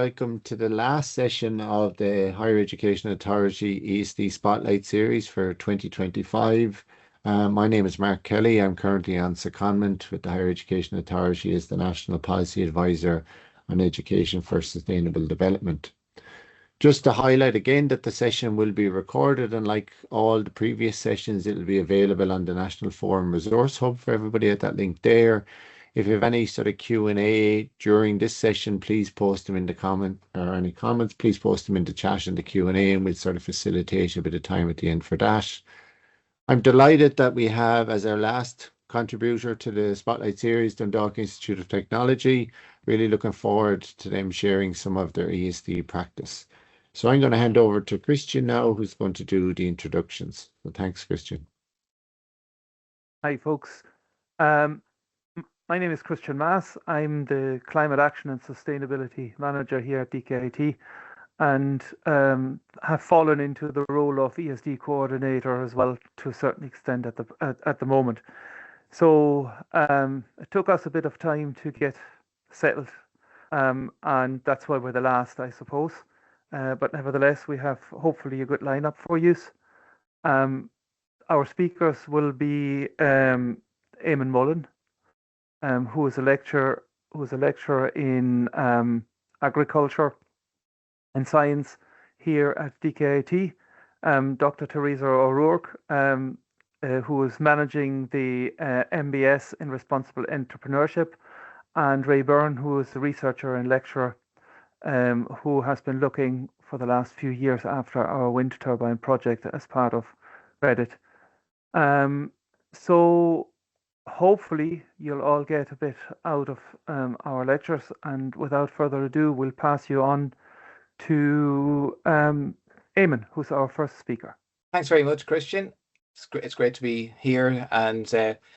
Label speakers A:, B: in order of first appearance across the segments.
A: welcome to the last session of the Higher Education Authority ESD Spotlight Series for 2025. My name is Mark Kelly. I'm currently on secondment with the Higher Education Authority as the National Policy Advisor on Education for Sustainable Development. Just to highlight again that the session will be recorded, and like all the previous sessions, it will be available on the National Forum Resource Hub for everybody at that link there. If you have any sort of Q&A during this session, please post them in the comment, or any comments, please post them in the chat and the Q&A, and we'll sort of facilitate a bit of time at the end for that. I'm delighted that we have as our last contributor to the Spotlight Series, Dundalk Institute of Technology. Really looking forward to them sharing some of their ESD practice. So I'm going to hand over to Christian now, who's going to do the introductions. So thanks, Christian.
B: Hi, folks. My name is Christian Maas. I'm the Climate Action and Sustainability Manager here at DkIT, and have fallen into the role of ESD coordinator as well to a certain extent at the moment. So it took us a bit of time to get settled, and that's why we're the last, I suppose. But nevertheless, we have hopefully a good lineup for you. Our speakers will be Eamonn Mullen, who is a lecturer in agriculture and science here at DkIT. Dr. Teresa O'Rourke, who is managing the MBS in Responsible Entrepreneurship, and Ray Byrne, who is a researcher and lecturer who has been looking for the last few years after our wind turbine project as part of Reddit. So hopefully you'll all get a bit out of our lectures, and without further ado, we'll pass you on to Eamonn, who's our first speaker.
C: Thanks very much, Christian. It's great to be here and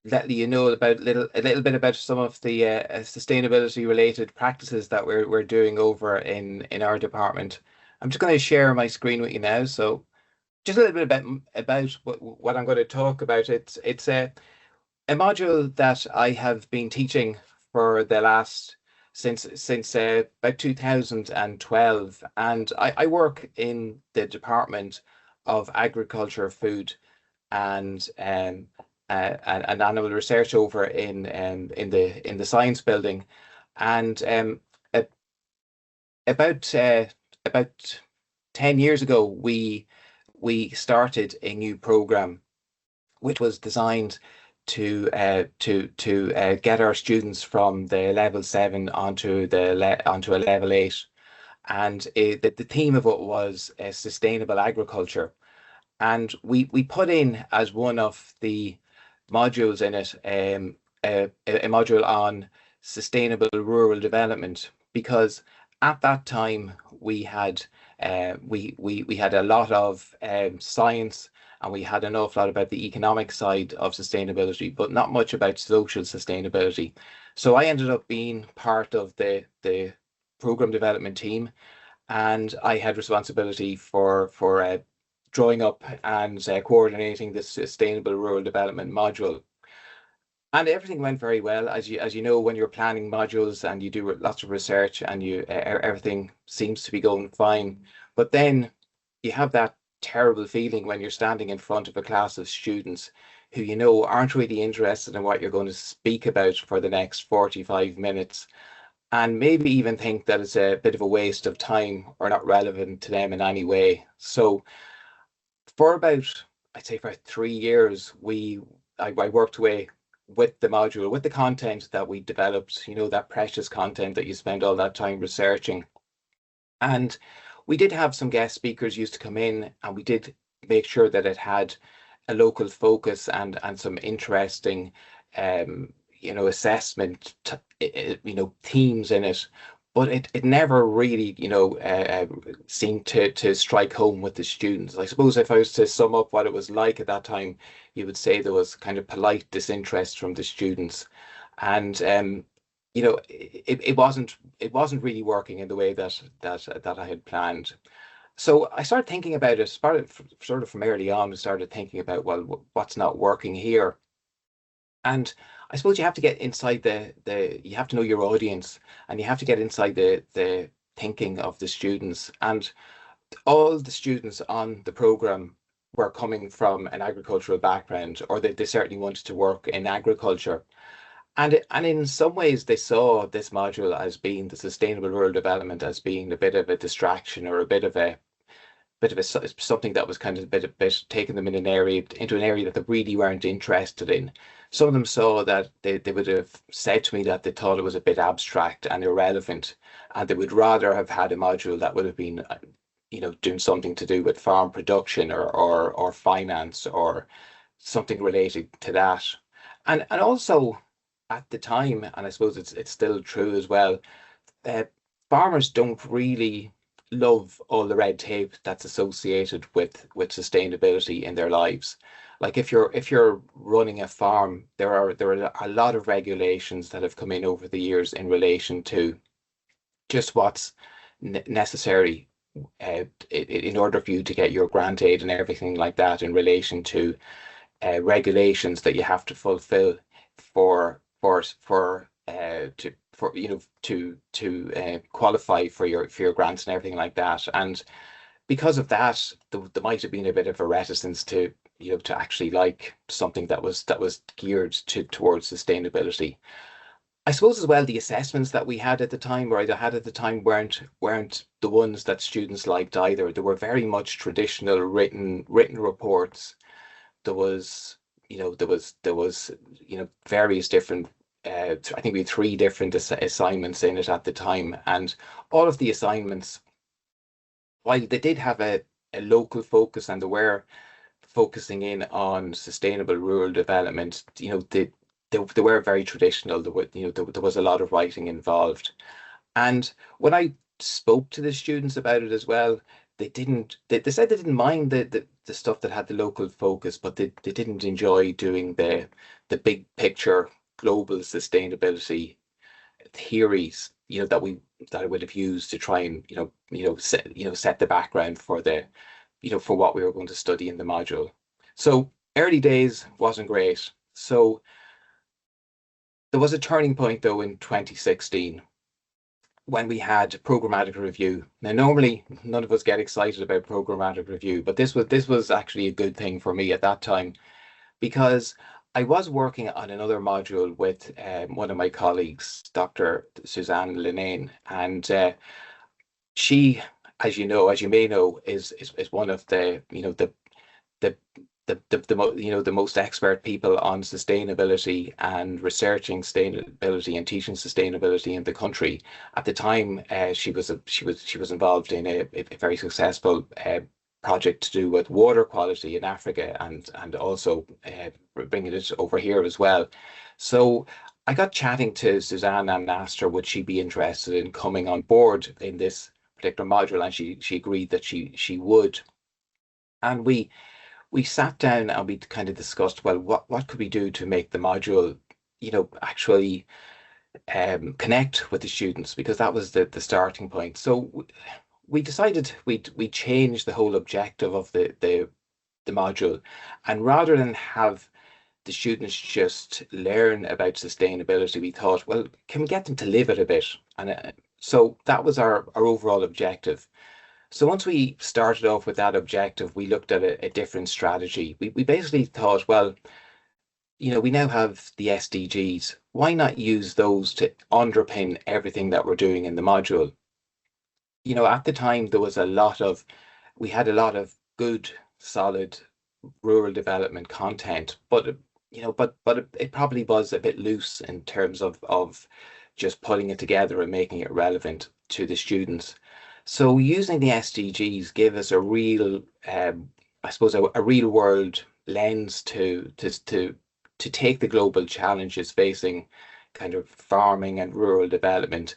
C: letting you know about a little bit about some of the sustainability related practices that we're doing over in our department. I'm just going to share my screen with you now. So just a little bit about what I'm going to talk about. It's a module that I have been teaching for the last since about 2012, and I work in the Department of Agriculture, Food and animal research over in the science building. And about 10 years ago, we started a new program which was designed to get our students from the level 7 onto a level 8, and the theme of it was sustainable agriculture. And we put in as one of the modules in it a module on sustainable rural development, because at that time we had a lot of science, and we had an awful lot about the economic side of sustainability, but not much about social sustainability. So I ended up being part of the program development team, and I had responsibility for drawing up and coordinating the sustainable rural development module. And everything went very well. As you know, when you're planning modules and you do lots of research and everything seems to be going fine, but then you have that terrible feeling when you're standing in front of a class of students who aren't really interested in what you're going to speak about for the next 45 minutes, and maybe even think that it's a bit of a waste of time or not relevant to them in any way. So for I'd say for 3 years, I worked away with the module, with the content that we developed, that precious content that you spend all that time researching. And we did have some guest speakers used to come in, and we did make sure that it had a local focus and some interesting assessment themes in it. But it never really, seemed to strike home with the students. I suppose if I was to sum up what it was like at that time, you would say there was kind of polite disinterest from the students, and it wasn't really working in the way that I had planned. So I started thinking about it. Sort of from early on, I started thinking about, well, what's not working here. And I suppose you have to get inside you have to know your audience, and you have to get inside the thinking of the students. And all the students on the program were coming from an agricultural background, or they certainly wanted to work in agriculture. And in some ways, they saw this module as being the sustainable rural development as being a bit of a distraction, or a bit of a something that was kind of a bit taking them in an area into an area that they really weren't interested in. Some of them saw that they would have said to me that they thought it was a bit abstract and irrelevant, and they would rather have had a module that would have been, doing something to do with farm production, or finance, or something related to that. And also at the time, and I suppose it's still true as well, uh, farmers don't really love all the red tape that's associated with sustainability in their lives. Like if you're running a farm, there are a lot of regulations that have come in over the years in relation to just what's necessary in order for you to get your grant aid and everything like that, in relation to regulations that you have to fulfill to qualify for your grants and everything like that. And because of that, there might have been a bit of a reticence to to actually like something that was geared towards sustainability. I suppose as well, the assessments that we had at the time, or I had at the time, weren't the ones that students liked either. They were very much traditional written reports. There was various different, I think we had three different assignments in it at the time, and all of the assignments, while they did have a local focus and they were focusing in on sustainable rural development, they were very traditional. There was a lot of writing involved. And when I spoke to the students about it as well, they said they didn't mind the stuff that had the local focus, but they didn't enjoy doing the big picture global sustainability theories, that I would have used to try and set the background for for what we were going to study in the module. So early days wasn't great. So there was a turning point though in 2016, when we had programmatic review. Now, normally none of us get excited about programmatic review, but this was actually a good thing for me at that time, because I was working on another module with one of my colleagues, Dr. Suzanne Linane, and she, as you may know, is one of the the most expert people on sustainability and researching sustainability and teaching sustainability in the country. At the time, she was involved in a very successful project to do with water quality in Africa, and also bringing it over here as well. So I got chatting to Suzanne and asked her would she be interested in coming on board in this particular module, and she agreed that she would. And we sat down and we kind of discussed, well, what could we do to make the module, actually connect with the students, because that was the starting point. So we decided we change the whole objective of the module, and rather than have the students just learn about sustainability, we thought, well, can we get them to live it a bit? And so that was our overall objective. So once we started off with that objective, we looked at a different strategy. We basically thought, well, we now have the SDGs. Why not use those to underpin everything that we're doing in the module? At the time, we had a lot of good, solid rural development content, but it probably was a bit loose in terms of just putting it together and making it relevant to the students. So using the SDGs gave us a real, I suppose, a real world lens to take the global challenges facing kind of farming and rural development,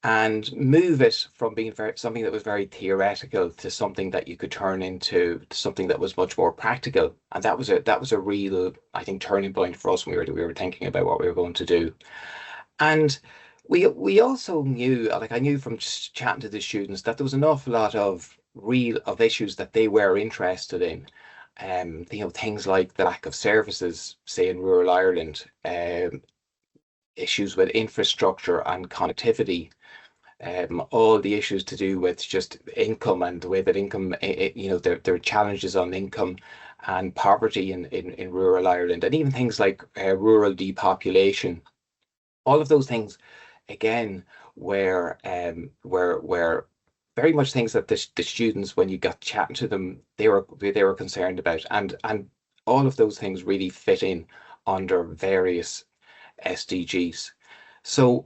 C: and move it from being something that was very theoretical to something that you could turn into something that was much more practical. And that was a real, I think, turning point for us when we were thinking about what we were going to do. And we also knew, like I knew from chatting to the students, that there was an awful lot of issues that they were interested in. Things like the lack of services, say in rural Ireland, issues with infrastructure and connectivity, all the issues to do with just income and the way that income, there are challenges on income and poverty in rural Ireland, and even things like rural depopulation. All of those things, again, were very much things that the students, when you got chatting to them, they were concerned about, and all of those things really fit in under various SDGs. So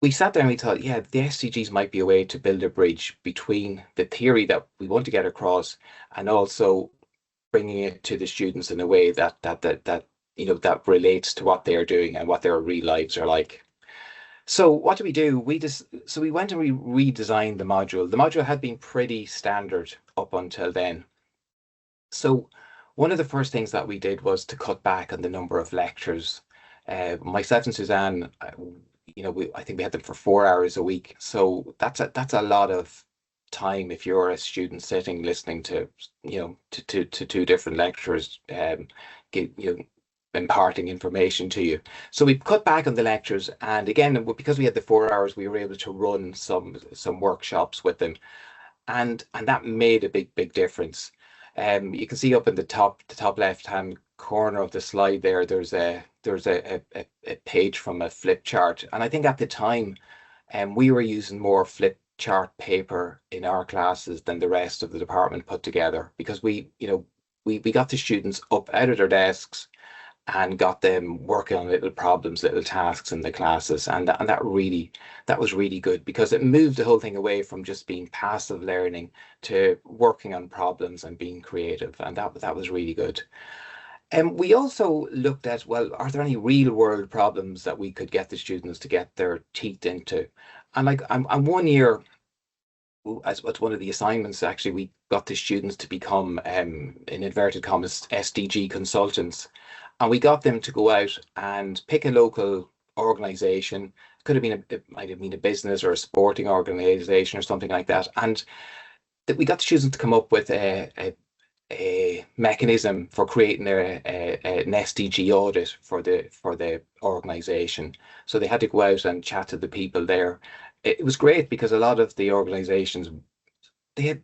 C: we sat there and we thought, yeah, the SDGs might be a way to build a bridge between the theory that we want to get across and also bringing it to the students in a way that relates to what they're doing and what their real lives are like. So what do? We went and we redesigned the module. The module had been pretty standard up until then. So one of the first things that we did was to cut back on the number of lectures. Myself and Suzanne, I think we had them for 4 hours a week. So that's a lot of time if you're a student sitting listening to two different lecturers imparting information to you. So we cut back on the lectures, and again, because we had the 4 hours, we were able to run some workshops with them, and that made a big difference. You can see up in the top left hand corner of the slide there, there's a page from a flip chart, and I think at the time we were using more flip chart paper in our classes than the rest of the department put together, because we got the students up out of their desks and got them working on little problems, little tasks in the classes, and that was really good, because it moved the whole thing away from just being passive learning to working on problems and being creative, and that was really good. And we also looked at, well, are there any real world problems that we could get the students to get their teeth into? And like, I'm 1 year, as one of the assignments, actually, we got the students to become, in inverted commas, SDG consultants. And we got them to go out and pick a local organization. It might have been a business or a sporting organization or something like that. And we got the students to come up with a mechanism for creating an SDG audit for the organization. So they had to go out and chat to the people there. It was great because a lot of the organizations, they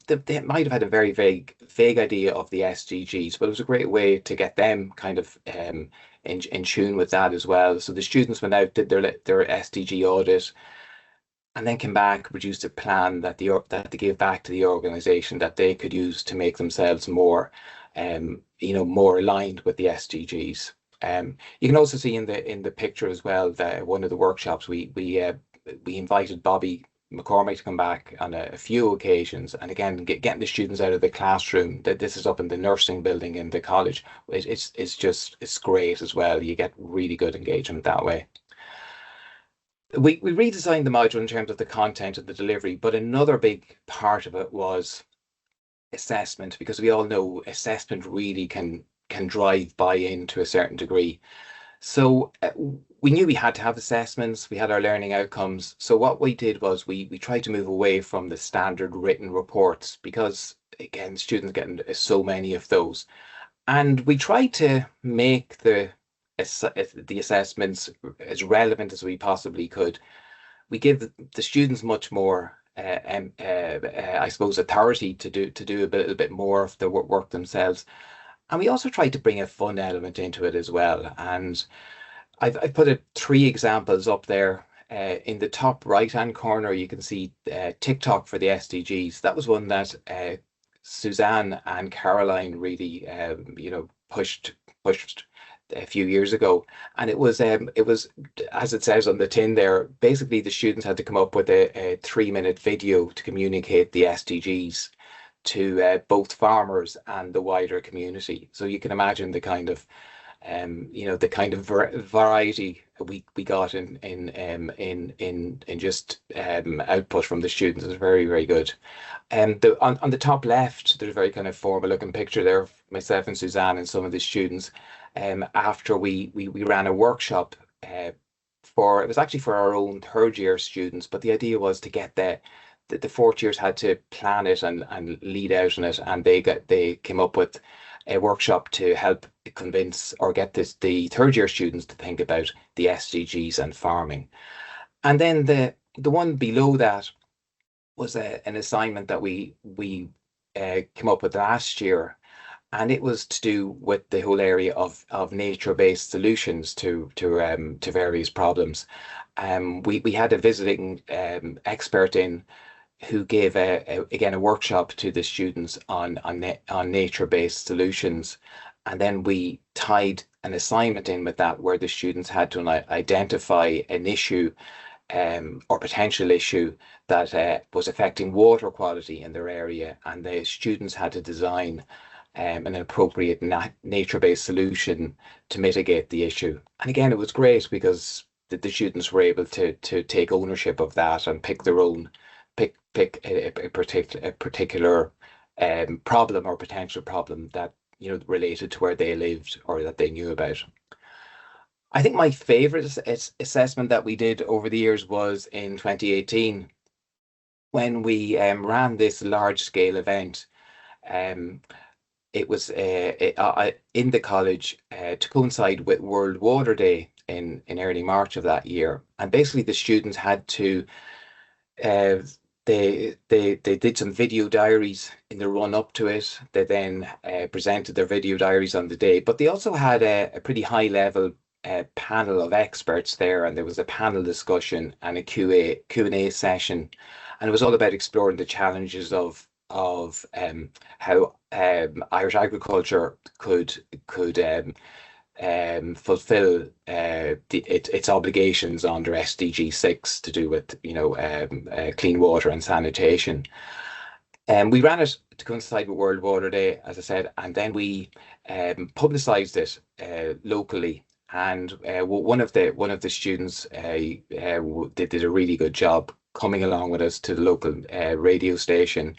C: might have had a very vague idea of the SDGs, but it was a great way to get them kind of in tune with that as well. So the students went out, did their SDG audit, and then came back, produced a plan that they gave back to the organization that they could use to make themselves more, more aligned with the SDGs. You can also see in the picture as well that one of the workshops we invited Bobby McCormick to come back on a few occasions, and again getting the students out of the classroom. That this is up in the nursing building in the college. It's great as well. You get really good engagement that way. We redesigned the module in terms of the content and the delivery, but another big part of it was assessment, because we all know assessment really can drive buy-in to a certain degree. So we knew we had to have assessments. We had our learning outcomes. So what we did was we tried to move away from the standard written reports, because again, students getting so many of those, and we tried to make the assessments as relevant as we possibly could. We give the students much more, I suppose, authority to do a little bit more of the work themselves. And we also tried to bring a fun element into it as well. And I've put 3 examples up there. In the top right-hand corner, you can see TikTok for the SDGs. That was one that Suzanne and Caroline really, pushed a few years ago, and it was as it says on the tin there. Basically, the students had to come up with a 3-minute video to communicate the SDGs to both farmers and the wider community. So you can imagine the kind of variety we got in just output from the students is very good. And on the top left, there's a very kind of formal looking picture there of myself and Suzanne and some of the students. After we ran a workshop it was actually for our own 3rd year students, but the idea was to get the 4th years had to plan it and lead out on it, and they came up with a workshop to help convince or get the 3rd year students to think about the SDGs and farming. And then the one below that was an assignment that we came up with last year, and it was to do with the whole area of nature-based solutions to various problems. We had a visiting expert in who gave again a workshop to the students on nature-based solutions, and then we tied an assignment in with that where the students had to identify an issue or potential issue that was affecting water quality in their area, and the students had to design an appropriate nature-based solution to mitigate the issue. And again, it was great because the students were able to take ownership of that and pick their own pick a particular problem or potential problem that related to where they lived or that they knew about. I think my favorite assessment that we did over the years was in 2018 when we ran this large scale event. It was in the college to coincide with World Water Day in early March of that year. And basically the students had to, they did some video diaries in the run up to it. They then presented their video diaries on the day, but they also had a pretty high level panel of experts there, and there was a panel discussion and a Q&A session, and it was all about exploring the challenges of how Irish agriculture could fulfill its obligations under SDG 6 to do with clean water and sanitation. And we ran it to coincide with World Water Day, as I said, and then we publicised it locally. And one of the students did a really good job coming along with us to the local radio station,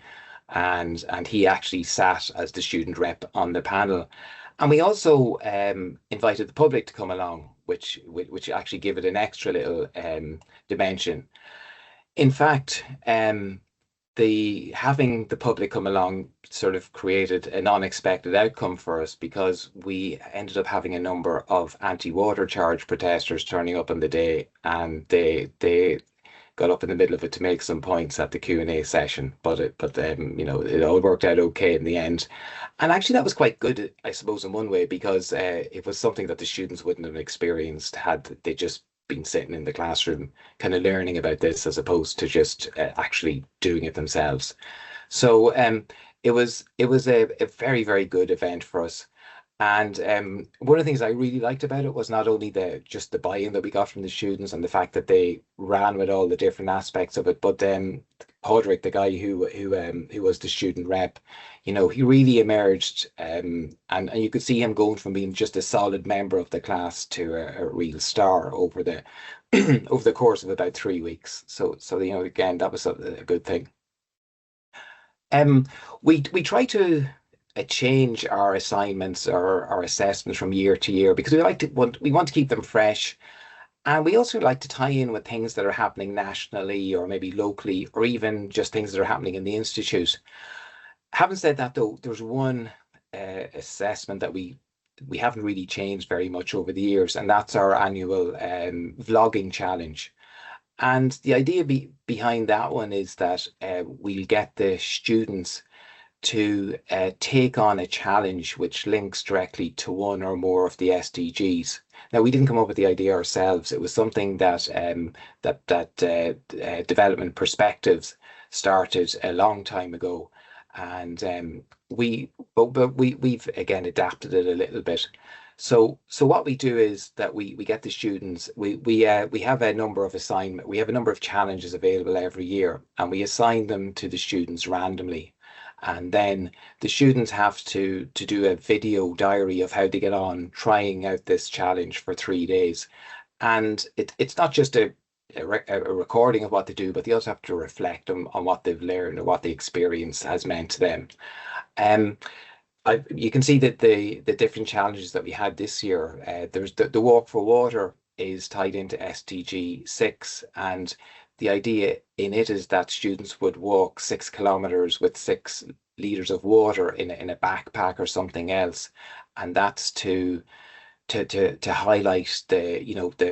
C: and he actually sat as the student rep on the panel. And we also invited the public to come along, which actually gave it an extra little dimension. In fact, having the public come along sort of created an unexpected outcome for us, because we ended up having a number of anti-water charge protesters turning up on the day, and they got up in the middle of it to make some points at the Q&A session, but it all worked out okay in the end. And actually that was quite good, I suppose, in one way, because it was something that the students wouldn't have experienced had they just been sitting in the classroom kind of learning about this, as opposed to just actually doing it themselves. So it was a very, very good event for us. And one of the things I really liked about it was not only just the buy-in that we got from the students and the fact that they ran with all the different aspects of it, but Padraig, the guy who was the student rep, he really emerged, and you could see him going from being just a solid member of the class to a real star over the over the course of about 3 weeks. So again, that was a good thing. We try to change our assignments or our assessments from year to year, because we want to keep them fresh, and we also like to tie in with things that are happening nationally or maybe locally, or even just things that are happening in the institute. Having said that, though, there's one assessment that we haven't really changed very much over the years, and that's our annual vlogging challenge. And the idea behind that one is that we'll get the students to take on a challenge which links directly to one or more of the SDGs. Now, we didn't come up with the idea ourselves. It was something that Development Perspectives started a long time ago, and we've again adapted it a little bit. So what we do is that we get the students. We have a number of we have a number of challenges available every year, and we assign them to the students randomly. And then the students have to do a video diary of how they get on trying out this challenge for 3 days. And it's not just a recording of what they do, but they also have to reflect on what they've learned or what the experience has meant to them. You can see that the different challenges that we had this year. There's the Walk for Water is tied into SDG 6, and the idea in it is that students would walk 6 kilometers with 6 liters of water in a backpack or something else, and that's to highlight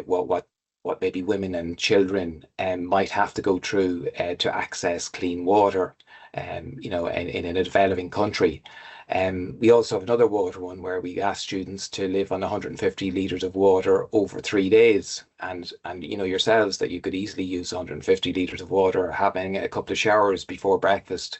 C: what what maybe women and children might have to go through to access clean water, in a developing country. We also have another water one where we ask students to live on 150 litres of water over 3 days. And yourselves, that you could easily use 150 litres of water having a couple of showers before breakfast.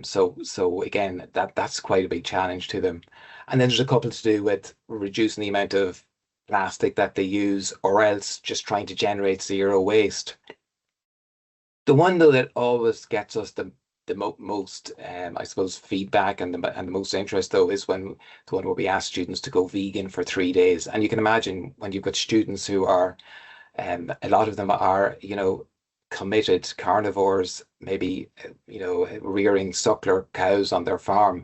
C: So again, that's quite a big challenge to them. And then there's a couple to do with reducing the amount of plastic that they use, or else just trying to generate zero waste. The one though that always gets us the most, I suppose, feedback and the most interest though is the one where we ask students to go vegan for 3 days. And you can imagine when you've got students who are, a lot of them are, committed carnivores, maybe, rearing suckler cows on their farm,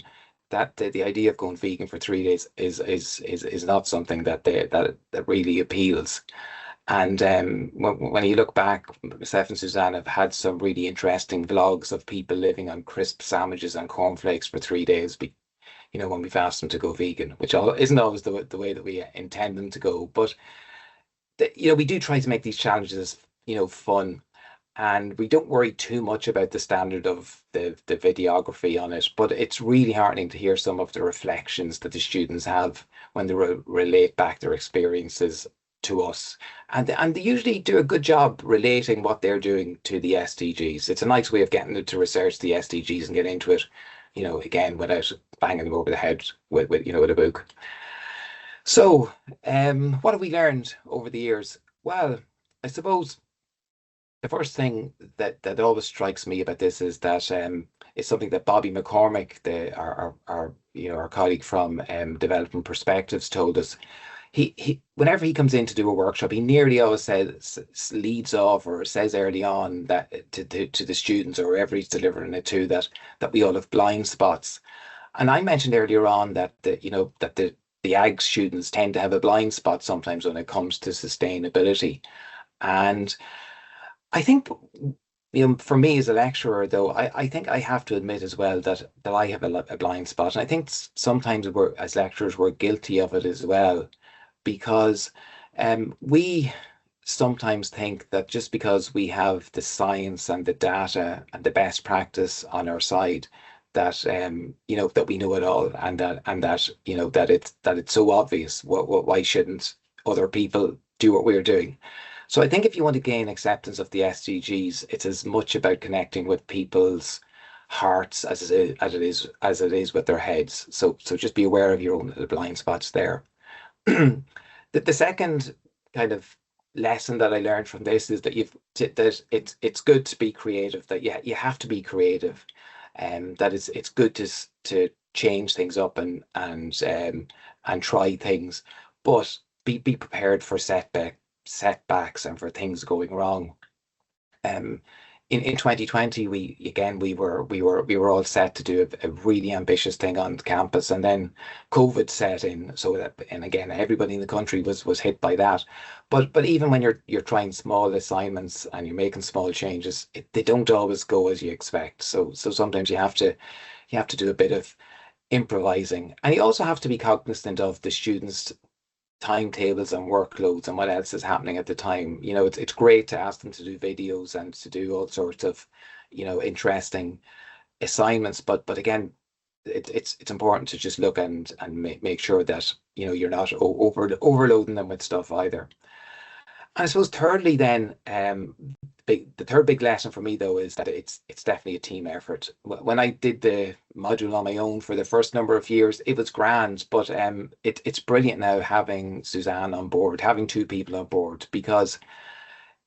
C: that the idea of going vegan for 3 days is not something that really appeals. And when you look back, myself and Suzanne have had some really interesting vlogs of people living on crisp sandwiches and cornflakes for 3 days. When we've asked them to go vegan, which isn't always the way that we intend them to go, but we do try to make these challenges, fun. And we don't worry too much about the standard of the videography on it, but it's really heartening to hear some of the reflections that the students have when they relate back their experiences to us. And they usually do a good job relating what they're doing to the SDGs. It's a nice way of getting them to research the SDGs and get into it, again, without banging them over the head with a book. So, what have we learned over the years? Well, I suppose the first thing that always strikes me about this is that it's something that Bobby McCormick, our colleague from Development Perspectives, told us. He whenever he comes in to do a workshop, he nearly always leads off or says early on that to the students, or whoever he's delivering it to, that we all have blind spots. And I mentioned earlier on that the ag students tend to have a blind spot sometimes when it comes to sustainability. And I think, for me as a lecturer, though, I think I have to admit as well that I have a blind spot. And I think sometimes as lecturers, we're guilty of it as well, because we sometimes think that just because we have the science and the data and the best practice on our side, that that we know it all, and that it's so obvious. Why shouldn't other people do what we're doing? So I think if you want to gain acceptance of the SDGs, it's as much about connecting with people's hearts as it is with their heads. So just be aware of your own little blind spots there. The second kind of lesson that I learned from this is that it's good to be creative. That you have to be creative, and that it's good to change things up and try things, but be prepared for setbacks and for things going wrong. In 2020, we were all set to do a really ambitious thing on campus, and then COVID set in. And again, everybody in the country was hit by that. But even when you're trying small assignments and you're making small changes, they don't always go as you expect. So sometimes you have to do a bit of improvising, and you also have to be cognizant of the students' timetables and workloads and what else is happening at the time. It's great to ask them to do videos and to do all sorts of interesting assignments, but again, it's important to just look and make sure that you're not overloading them with stuff either. And I suppose thirdly then, the third big lesson for me though is that it's definitely a team effort. When I did the module on my own for the first number of years, it was grand, but it's brilliant now having Suzanne on board, having two people on board, because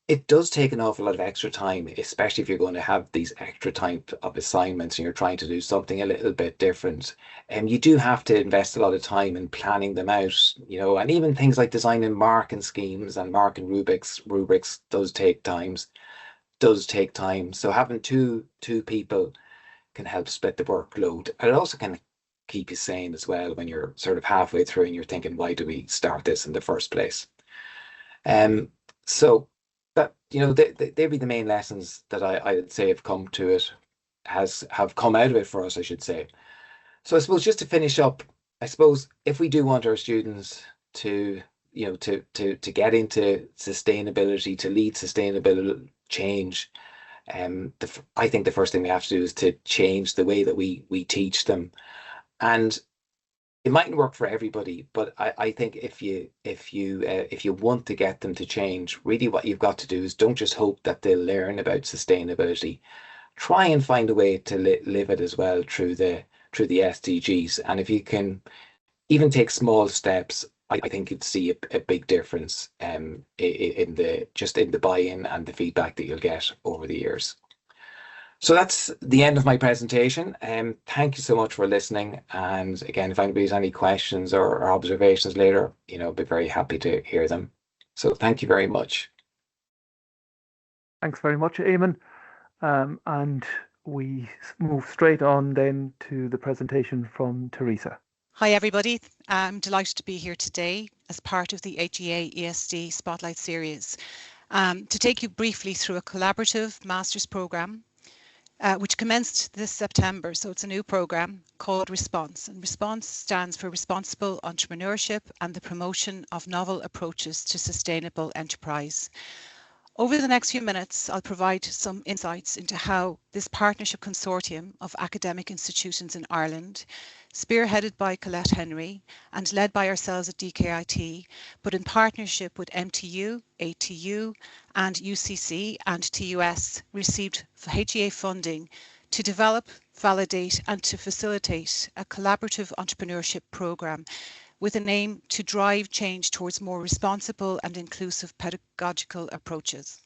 C: it does take an awful lot of extra time, especially if you're going to have these extra type of assignments and you're trying to do something a little bit different. And you do have to invest a lot of time in planning them out, and even things like designing marking schemes and marking rubrics does take time. So having two people can help split the workload. And it also can keep you sane as well when you're sort of halfway through and you're thinking, why do we start this in the first place? So that, they'd be the main lessons that I'd say have come out of it for us, I should say. So I suppose just to finish up, I suppose if we do want our students to to get into sustainability, to lead sustainable change, I think the first thing we have to do is to change the way that we teach them. And it mightn't work for everybody, but I think if you want to get them to change, really what you've got to do is don't just hope that they'll learn about sustainability. Try and find a way to live it as well through the SDGs. And if you can even take small steps, I think you'd see a big difference in the buy-in and the feedback that you'll get over the years. So that's the end of my presentation. Thank you so much for listening. And again, if anybody has any questions or observations later, I'd be very happy to hear them. So thank you very much.
B: Thanks very much, Eamonn. And we move straight on then to the presentation from Teresa.
D: Hi everybody, I'm delighted to be here today as part of the HEA ESD Spotlight Series to take you briefly through a collaborative master's programme which commenced this September. So it's a new programme called Response, and Response stands for Responsible Entrepreneurship and the Promotion of Novel Approaches to Sustainable Enterprise. Over the next few minutes, I'll provide some insights into how this partnership consortium of academic institutions in Ireland, spearheaded by Colette Henry and led by ourselves at DkIT, but in partnership with MTU, ATU and UCC and TUS, received HEA funding to develop, validate and to facilitate a collaborative entrepreneurship programme with an aim to drive change towards more responsible and inclusive pedagogical approaches.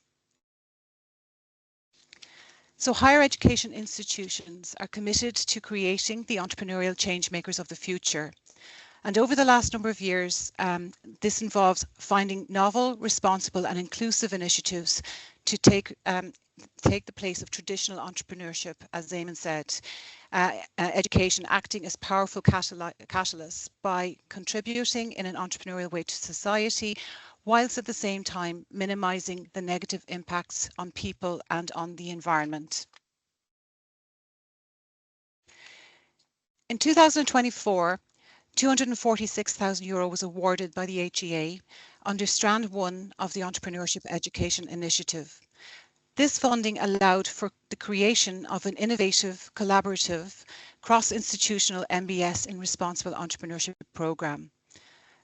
D: So higher education institutions are committed to creating the entrepreneurial change makers of the future. And over the last number of years, this involves finding novel, responsible and inclusive initiatives to take the place of traditional entrepreneurship, as Eamonn said. Education acting as powerful catalysts by contributing in an entrepreneurial way to society, whilst at the same time minimising the negative impacts on people and on the environment. In 2024, €246,000 was awarded by the HEA under Strand 1 of the Entrepreneurship Education Initiative. This funding allowed for the creation of an innovative, collaborative, cross-institutional MBS in Responsible Entrepreneurship programme.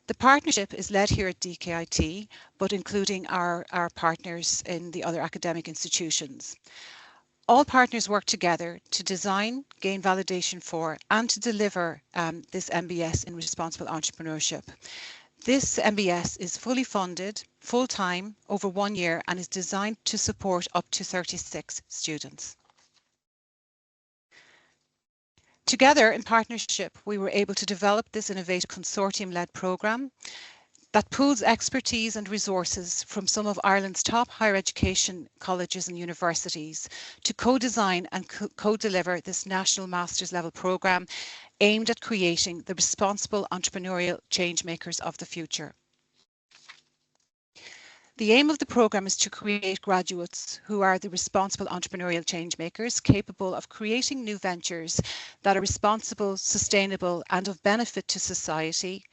D: The partnership is led here at DkIT, but including our partners in the other academic institutions. All partners work together to design, gain validation for, and to deliver this MBS in Responsible Entrepreneurship. This MBS is fully funded, full-time, over 1 year, and is designed to support up to 36 students. Together, in partnership, we were able to develop this innovative consortium-led programme that pools expertise and resources from some of Ireland's top higher education colleges and universities to co-design and co-deliver this national master's level programme aimed at creating the responsible entrepreneurial change makers of the future. The aim of the programme is to create graduates who are the responsible entrepreneurial change makers capable of creating new ventures that are responsible, sustainable and of benefit to society,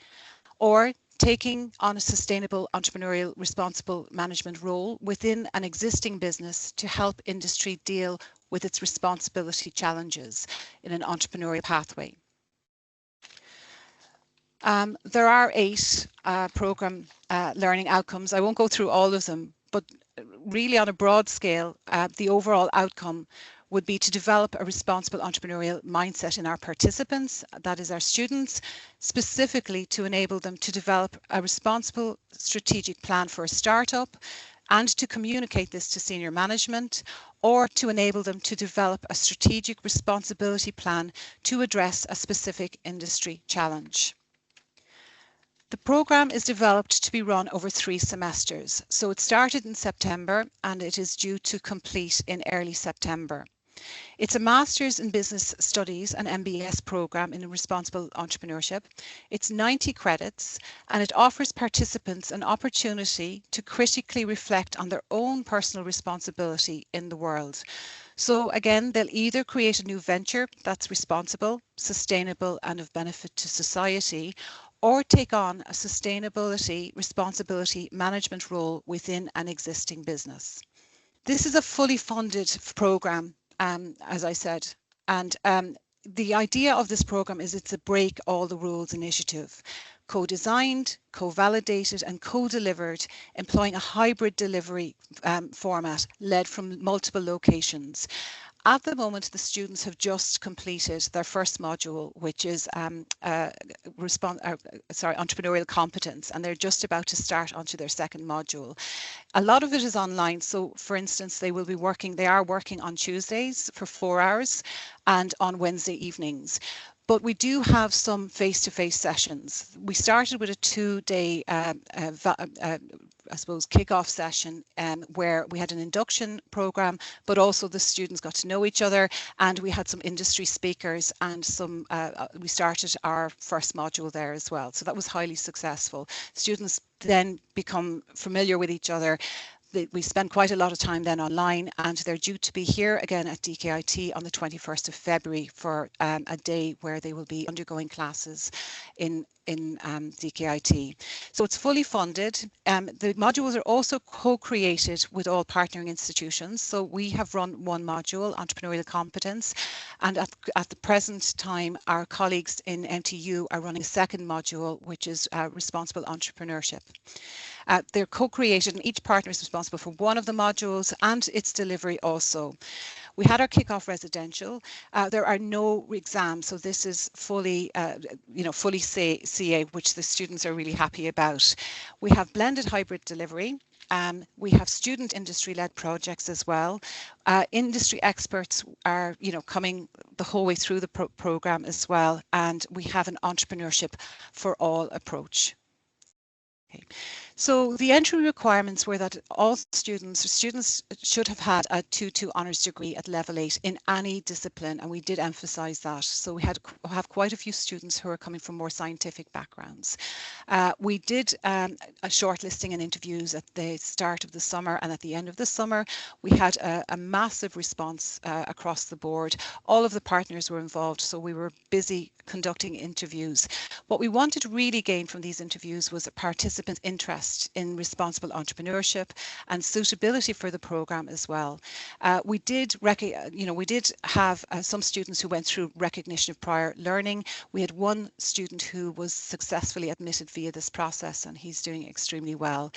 D: or taking on a sustainable entrepreneurial responsible management role within an existing business to help industry deal with its responsibility challenges in an entrepreneurial pathway. There are 8 programme learning outcomes. I won't go through all of them, but really on a broad scale, the overall outcome would be to develop a responsible entrepreneurial mindset in our participants, that is our students, specifically to enable them to develop a responsible strategic plan for a startup and to communicate this to senior management, or to enable them to develop a strategic responsibility plan to address a specific industry challenge. The programme is developed to be run over 3 semesters. So it started in September and it is due to complete in early September. It's a Master's in Business Studies and MBS programme in Responsible Entrepreneurship. It's 90 credits and it offers participants an opportunity to critically reflect on their own personal responsibility in the world. So again, they'll either create a new venture that's responsible, sustainable and of benefit to society, or take on a sustainability responsibility management role within an existing business. This is a fully funded program, as I said, and the idea of this program is it's a break all the rules initiative, co-designed, co-validated and co-delivered, employing a hybrid delivery format led from multiple locations. At the moment, the students have just completed their first module, which is entrepreneurial competence, and they're just about to start onto their second module. A lot of it is online. So, for instance, they are working on Tuesdays for 4 hours and on Wednesday evenings. But we do have some face-to-face sessions. We started with a 2-day, I suppose, kick-off session where we had an induction program, but also the students got to know each other, and we had some industry speakers, and we started our first module there as well. So that was highly successful. Students then become familiar with each other. We spend quite a lot of time then online, and they're due to be here again at DkIT on the 21st of February for a day where they will be undergoing classes in DkIT. So it's fully funded. The modules are also co-created with all partnering institutions. So we have run one module, entrepreneurial competence, and at the present time, our colleagues in MTU are running a second module, which is responsible entrepreneurship. They're co-created, and each partner is responsible for one of the modules and its delivery also. We had our kickoff residential. There are no exams, so this is fully, fully CA, which the students are really happy about. We have blended hybrid delivery. We have student industry-led projects as well. Industry experts are, coming the whole way through the program as well, and we have an entrepreneurship for all approach. Okay. So the entry requirements were that all students should have had a 2:2 honours degree at level 8 in any discipline, and we did emphasise that. So we have quite a few students who are coming from more scientific backgrounds. We did a shortlisting and interviews at the start of the summer and at the end of the summer. We had a massive response across the board. All of the partners were involved, so we were busy conducting interviews. What we wanted to really gain from these interviews was a participant interest in responsible entrepreneurship and suitability for the program as well. We did have some students who went through recognition of prior learning. We had one student who was successfully admitted via this process, and he's doing extremely well.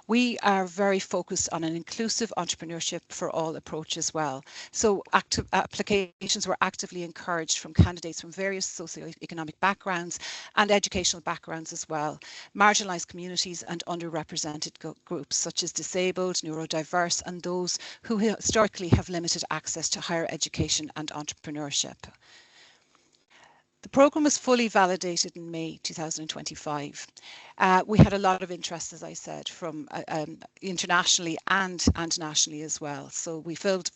D: We are very focused on an inclusive entrepreneurship for all approach as well. So applications were actively encouraged from candidates from various socioeconomic backgrounds and educational backgrounds as well, marginalised communities and underrepresented groups such as disabled, neurodiverse, and those who historically have limited access to higher education and entrepreneurship. The programme was fully validated in May 2025. We had a lot of interest, as I said, from internationally and nationally as well. So we filled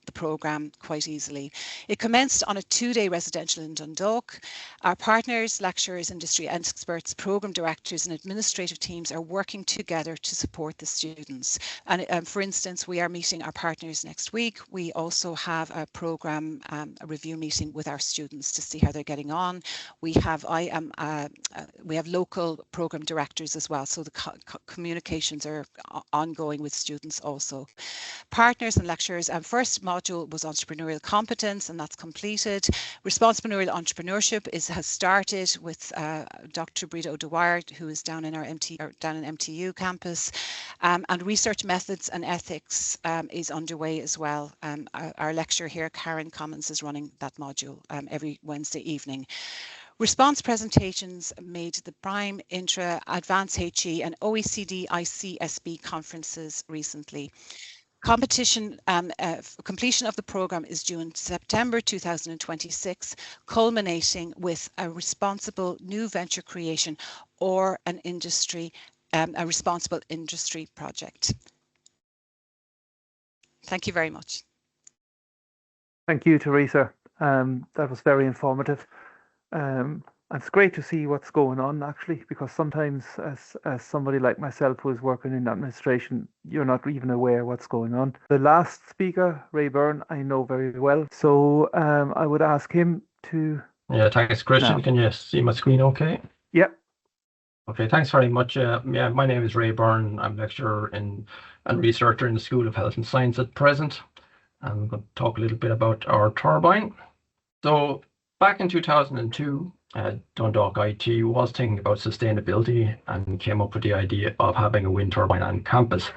D: the programme quite easily. It commenced on a 2-day residential in Dundalk. Our partners, lecturers, industry experts, programme directors and administrative teams are working together to support the students. And for instance, we are meeting our partners next week. We also have a programme a review meeting with our students to see how they're getting on. We have local programme directors as well, so the communications are ongoing with students also. Partners and lecturers, first module was entrepreneurial competence, and that's completed. Responsible entrepreneurship has started with Dr. Breda O'Dwyer, who is down in our MTU campus, and research methods and ethics is underway as well. Our lecturer here, Karen Commons, is running that module every Wednesday evening. Response presentations made the Prime, Intra, Advanced HE and OECD ICSB conferences recently. Completion of the programme is due in September 2026, culminating with a responsible new venture creation or a responsible industry project. Thank you very much.
B: Thank you, Teresa. That was very informative. It's great to see what's going on, actually, because sometimes as somebody like myself who is working in administration, you're not even aware what's going on. The last speaker, Ray Byrne, I know very well. So I would ask him to...
E: Yeah, thanks, Christian.
B: Now.
E: Can you see my screen okay?
B: Yep.
E: Okay, thanks very much. Yeah, my name is Ray Byrne. I'm lecturer and researcher in the School of Health and Science at present. I'm going to talk a little bit about our turbine. So back in 2002, Dundalk IT was thinking about sustainability and came up with the idea of having a wind turbine on campus.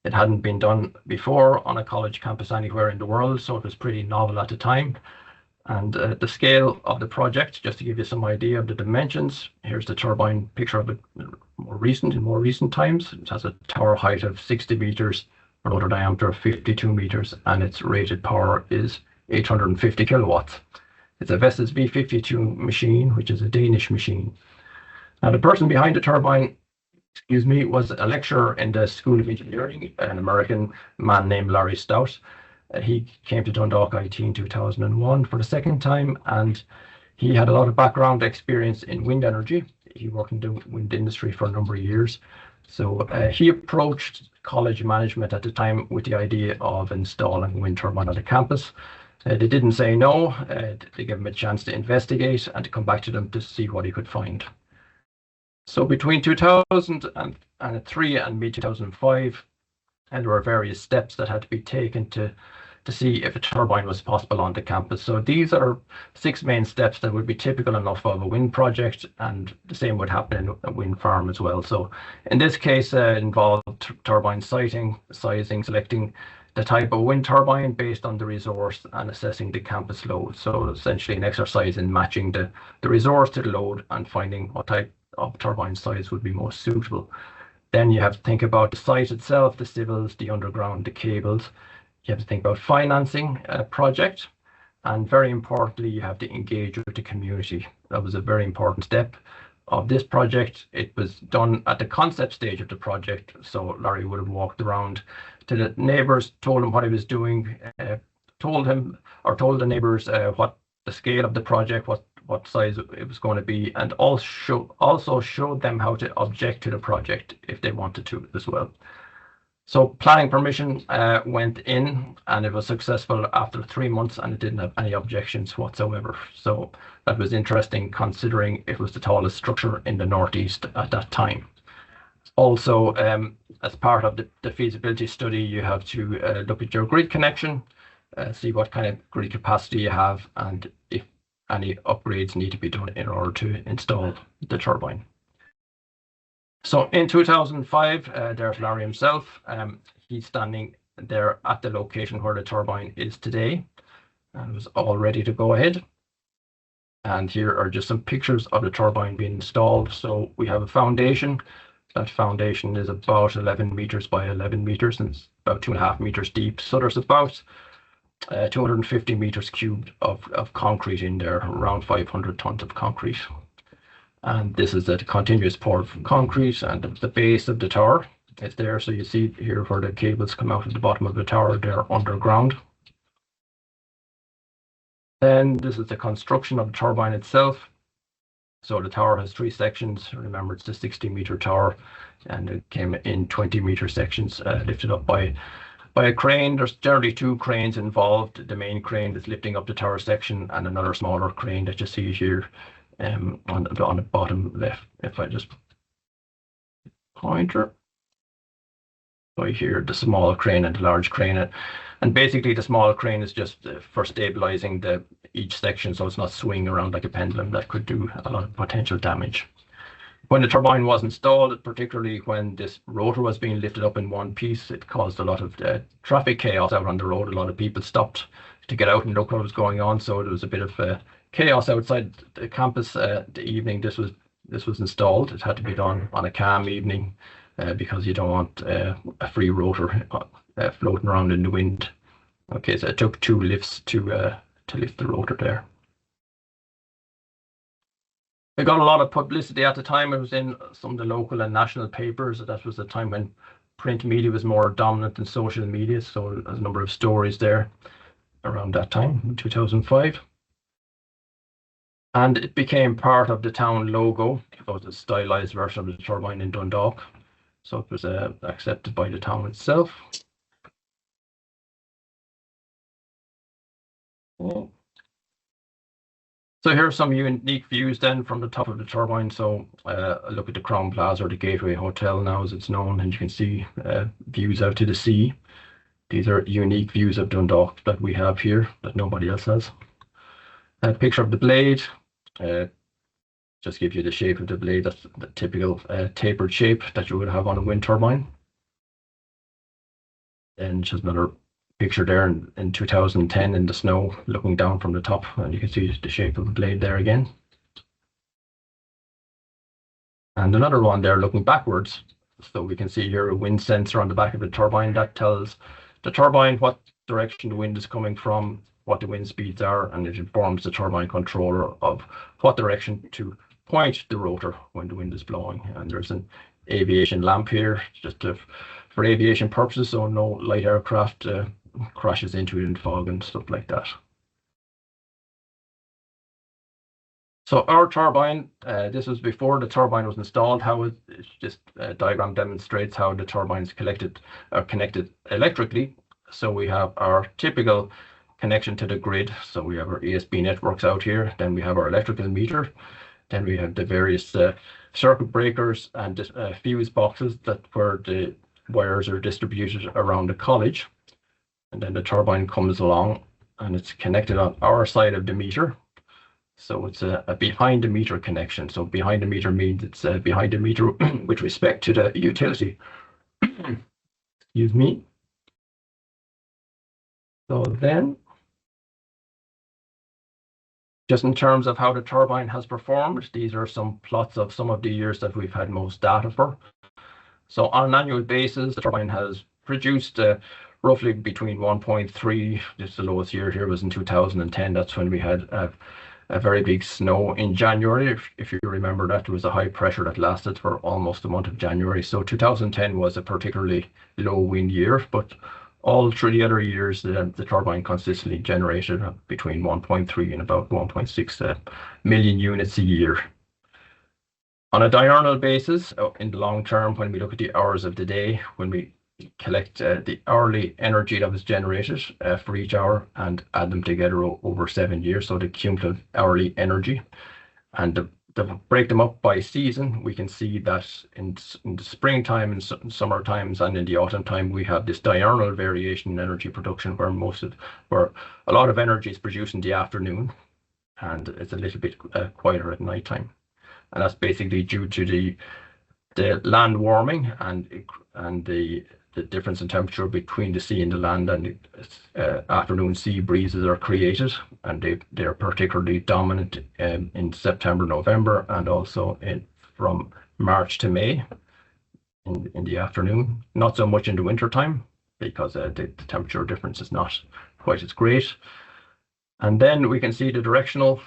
E: It hadn't been done before on a college campus anywhere in the world, so it was pretty novel at the time. And the scale of the project, just to give you some idea of the dimensions, here's the turbine picture of it in more recent times. It has a tower height of 60 meters, a rotor diameter of 52 meters, and its rated power is 850 kilowatts. It's a Vestas V52 machine, which is a Danish machine. Now, the person behind the turbine, was a lecturer in the School of Engineering, an American man named Larry Stout. He came to Dundalk IT in 2001 for the second time, and he had a lot of background experience in wind energy. He worked in the wind industry for a number of years. So he approached college management at the time with the idea of installing a wind turbine on the campus. They didn't say no. They gave him a chance to investigate and to come back to them to see what he could find. So between 2003 and mid-2005, and there were various steps that had to be taken to see if a turbine was possible on the campus. So these are 6 main steps that would be typical enough of a wind project, and the same would happen in a wind farm as well. So in this case, it involved turbine siting, sizing, selecting the type of wind turbine based on the resource, and assessing the campus load. So essentially an exercise in matching the resource to the load and finding what type of turbine size would be most suitable. Then you have to think about the site itself, the civils, the underground, the cables. You have to think about financing a project. And very importantly, you have to engage with the community. That was a very important step of this project. It was done at the concept stage of the project. So Larry would have walked around to the neighbours, told them what he was doing, told the neighbours what the scale of the project, what size it was going to be, and also showed them how to object to the project if they wanted to as well. So planning permission went in, and it was successful after 3 months, and it didn't have any objections whatsoever. So that was interesting, considering it was the tallest structure in the northeast at that time. Also, as part of the feasibility study, you have to look at your grid connection, see what kind of grid capacity you have, and if any upgrades need to be done in order to install the turbine. So in 2005, there's Larry himself. He's standing there at the location where the turbine is today, and was all ready to go ahead. And here are just some pictures of the turbine being installed. So we have a foundation. That foundation is about 11 meters by 11 meters, and it's about 2.5 meters deep. So there's about 250 meters cubed of concrete in there, around 500 tons of concrete. And this is a continuous pour of concrete, and the base of the tower is there. So you see here where the cables come out at the bottom of the tower, they're underground. Then this is the construction of the turbine itself. So the tower has 3 sections. Remember, it's a 60-meter tower, and it came in 20-meter sections, lifted up by a crane. There's generally 2 cranes involved. The main crane is lifting up the tower section, and another smaller crane that you see here on the bottom left. If I just pointer, so here the small crane and the large crane, and basically the small crane is just for stabilizing each section, so it's not swinging around like a pendulum. That could do a lot of potential damage. When the turbine was installed, particularly when this rotor was being lifted up in one piece, it caused a lot of traffic chaos out on the road. A lot of people stopped to get out and look what was going on, so there was a bit of chaos outside the campus the evening this was installed. It had to be done on a calm evening because you don't want a free rotor floating around in the wind. Okay, so it took 2 lifts to lift the rotor there. It got a lot of publicity at the time. It was in some of the local and national papers. That was the time when print media was more dominant than social media, so there's a number of stories there around that time, in 2005. And it became part of the town logo. It was a stylized version of the turbine in Dundalk, so it was accepted by the town itself. So here are some unique views then from the top of the turbine. So look at the Crown Plaza, or the Gateway Hotel now as it's known, and you can see views out to the sea. These are unique views of Dundalk that we have here that nobody else has. A picture of the blade, just gives you the shape of the blade. That's the typical tapered shape that you would have on a wind turbine. And just another picture there in 2010 in the snow, looking down from the top, and you can see the shape of the blade there again. And another one there looking backwards. So we can see here a wind sensor on the back of the turbine that tells the turbine what direction the wind is coming from, what the wind speeds are, and it informs the turbine controller of what direction to point the rotor when the wind is blowing. And there's an aviation lamp here, just for aviation purposes, so no light aircraft crashes into it in fog and stuff like that. So our turbine, this was before the turbine was installed. This diagram demonstrates how the turbines connected electrically. So we have our typical connection to the grid. So we have our ESD networks out here. Then we have our electrical meter. Then we have the various circuit breakers and fuse boxes where the wires are distributed around the college. And then the turbine comes along and it's connected on our side of the meter. So it's a behind the meter connection. So behind the meter means it's behind the meter with respect to the utility. Excuse me. So then, just in terms of how the turbine has performed, these are some plots of some of the years that we've had most data for. So on an annual basis, the turbine has produced roughly between 1.3, just the lowest year here was in 2010. That's when we had a very big snow in January. If you remember, that was a high pressure that lasted for almost the month of January. So 2010 was a particularly low wind year, but all through the other years, the turbine consistently generated between 1.3 and about 1.6 million units a year. On a diurnal basis, in the long term, when we look at the hours of the day, when we collect the hourly energy that was generated for each hour and add them together over 7 years, so the cumulative hourly energy, and to break them up by season, we can see that in the springtime and summer times and in the autumn time, we have this diurnal variation in energy production where a lot of energy is produced in the afternoon and it's a little bit quieter at night time. And that's basically due to the land warming and the difference in temperature between the sea and the land, and afternoon sea breezes are created, and they are particularly dominant in September, November, and also from March to May in the afternoon. Not so much in the winter time because the temperature difference is not quite as great. And then we can see the directional